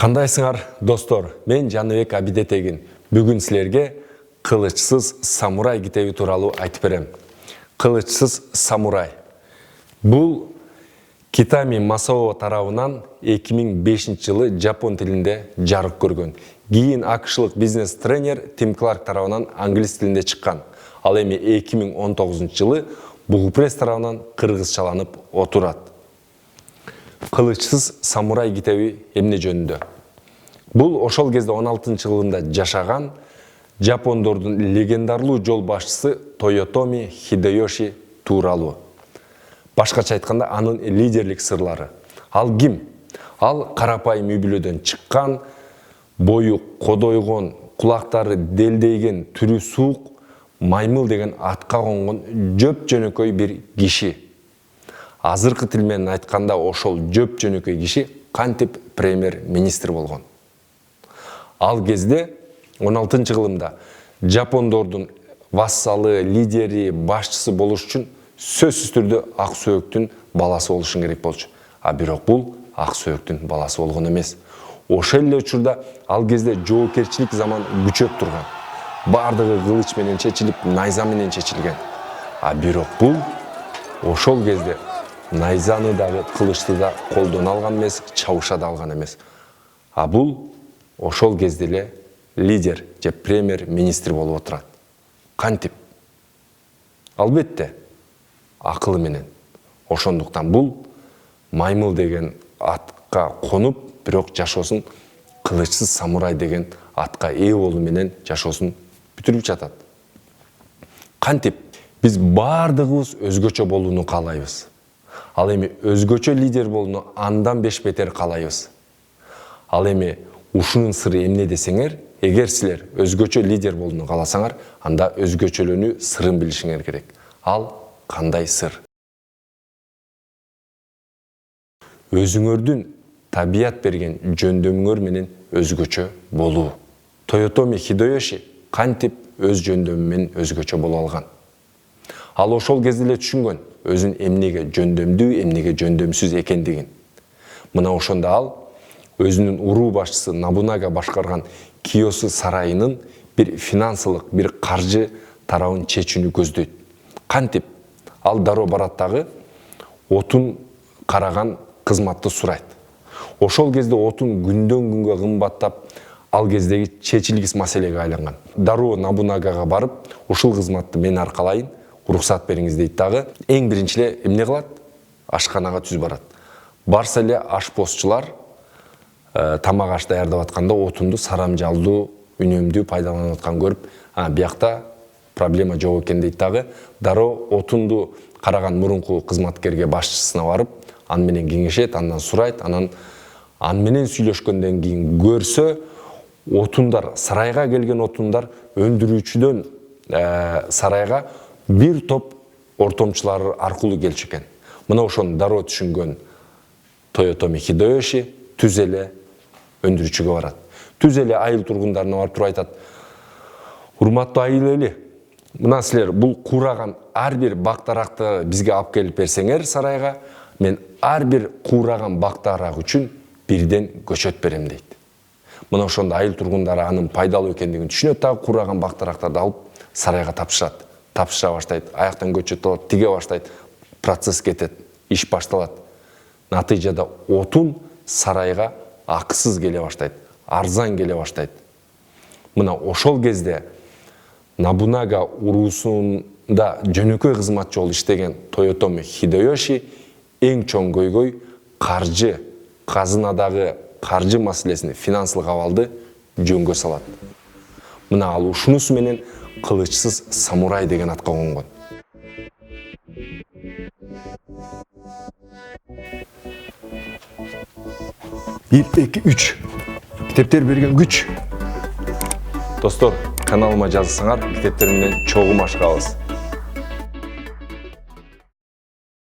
Кандайсыңар, достор? Мен Жаныбек Абидетегин. Бүгүн силерге кылычсыз самурай китеби тууралуу айтып берем. Кылычсыз самурай. Бул Китами Масао тарабынан 2005 жылы жапон тилинде жарык көргөн. Кийин акышлык бизнес-тренер Тим Кларк тарабынан англис тилинде чыккан. Ал эми 2019 жылы Бугупресс тарабынан кыргызчаланып отурат. Кылычсыз самурай китеби эмне жөнүндө? Бул ошол кезде 16-жылында жашаган жапондордун легендарлуу жол башчысы Тойотоми Хидеёши тууралуу. Башкача айтканда, анын лидерлик сырлары. Ал ким? Ал карапайым үй бүлөдөн чыккан, бою кодойгон, кулактары делдейген, түрү суук, маймыл деген атка конгон жөп жөнөкөй бир киши. Азыркы тил менен айтканда, ошол жөп жөнөкөй киши кантип премьер-министр болгон. Ал кезде 16-жылымда жапондордун вассалы, лидери, башчысы болуш үчүн сөзсүз түрдө ак сөөктүн баласы болушун керек болчу. А бирок бул ак сөөктүн баласы болгон эмес. Ошол эле учурда ал кезде жоопкерчилик заман күчөп турган. Бардыгы кылыч менен чечилип, найза менен чечилген. А бирок бул ошол кезде найзаны дагы, кылычты да колдоно алган эмес, чабыша да алган эмес. А бул ошол кезде эле лидер же премьер-министр болуп отурат. Кантип? Албетте, акылы менен. Ошондуктан бул маймыл деген атка конуп, бирок жашоосун кылычсыз самурай деген атка ээ болуу менен жашоосун бүтүрүп жатат. Кантип? Биз бардыгыбыз өзгөчө болууну каалайбыз. Ал эми өзгөчө лидер болууну андан 5 бетер каалайбыз. Ал эми ушунун сыры эмне десеңер, эгер силер өзгөчө лидер болууну кааласаңар, анда өзгөчөлөнүү сырын билишиңер керек. Ал кандай сыр? Өзүңөрдүн табият берген жөндөмүңөр менен өзгөчө болуу. Тойотоми Хидеёши кантип өз жөндөмү менен өзгөчө боло алган? Ал ошол кезде эле түшүнгөн өзүн эмнеге жөндөмдүү, эмнеге жөндөмсүз экендигин. Мына ошондо ал өзүнүн уруу башчысы Набунага башкарган Киосу сарайынын бир финансылык, бир каржы тарабын чечүүнү көздөйт. Кантип? Ал дароо барат дагы отун караган кызматты сурайт. Ошол кезде отун күндөн күнгө кымбаттап, ал кездеги чечилгис маселеге айланган. Дароо Набунагага барып, ушул кызматты мен аркалайын, уруксат бериңиз дейт дагы. Эң биринчи эле эмне кылат? Ашканага түз барат. Барса эле ашпозчулар тамак аш даярдап атканда отунду сарамжалдуу, үнөмдүү пайдаланып аткан көрүп, биякта проблема жок экен дейт дагы. Дароо отунду караган мурунку кызматкерге, башчысына барып, аны менен кеңешет, андан сурайт, анан менен сүйлөшкөндөн кийин көрсө, отундар, сарайга келген отундар өндүрүүчүдөн сарайга бир топ ортомчулар аркылуу келчү экен. Мына ошону дароо түшүнгөн Тойотоми Хидеёши түз эле өндүрүүчүгө барат. Түз эле айыл тургундарына барып туруп айтат: урматтуу айыл эли, мына силер бул куураган ар бир бактаракты бизге алып келип берсеңер сарайга, мен ар бир куураган бактарак үчүн бирден көчөт берем дейт. Мына ошондо айыл тургундары анын пайдалуу экендигин түшүнөт дагы, куураган бактарактарды алып сарайга тапшырат. Тапшыра баштайт, аяктан көчөт алат, тиге баштайт, процесс кетет, иш башталат. Натыйжада отун сарайга акысыз келе баштайт, арзан келе баштайт. Мына ошол кезде Набунага уруусунда жөнөкөй кызматчы болуп иштеген Тойотоми Хидеёши эң чоң көйгөй каржы, казынадагы каржы маселесин, финансылык абалды жөнгө салат. Мына ал ушунусу менен кылычсыз самурай деген атка конгон. 1, 2, 3. Китептер берген күч. Достор, каналыма жазсаңар, китептер менен чогуу машыгабыз.